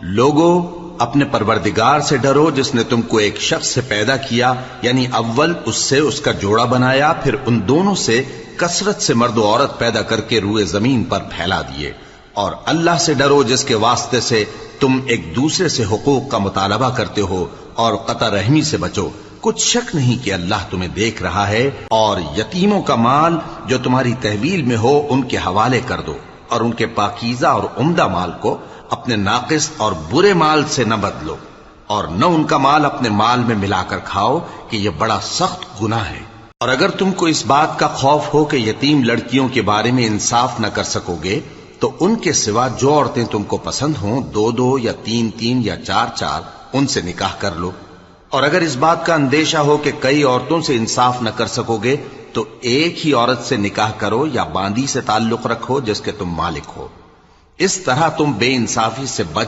لوگو اپنے پروردگار سے ڈرو جس نے تم کو ایک شخص سے پیدا کیا، یعنی اول اس سے اس کا جوڑا بنایا، پھر ان دونوں سے کثرت سے مرد و عورت پیدا کر کے روئے زمین پر پھیلا دیے۔ اور اللہ سے ڈرو جس کے واسطے سے تم ایک دوسرے سے حقوق کا مطالبہ کرتے ہو، اور قطع رحمی سے بچو، کچھ شک نہیں کہ اللہ تمہیں دیکھ رہا ہے۔ اور یتیموں کا مال جو تمہاری تحویل میں ہو ان کے حوالے کر دو، اور ان کے پاکیزہ اور عمدہ مال کو اپنے ناقص اور برے مال سے نہ بدلو، اور نہ ان کا مال اپنے مال میں ملا کر کھاؤ کہ یہ بڑا سخت گناہ ہے۔ اور اگر تم کو اس بات کا خوف ہو کہ یتیم لڑکیوں کے بارے میں انصاف نہ کر سکو گے تو ان کے سوا جو عورتیں تم کو پسند ہوں، 2 یا 3 یا 4 ان سے نکاح کر لو۔ اور اگر اس بات کا اندیشہ ہو کہ کئی عورتوں سے انصاف نہ کر سکو گے تو ایک ہی عورت سے نکاح کرو یا باندی سے تعلق رکھو جس کے تم مالک ہو۔ اس طرح تم بے انصافی سے بچ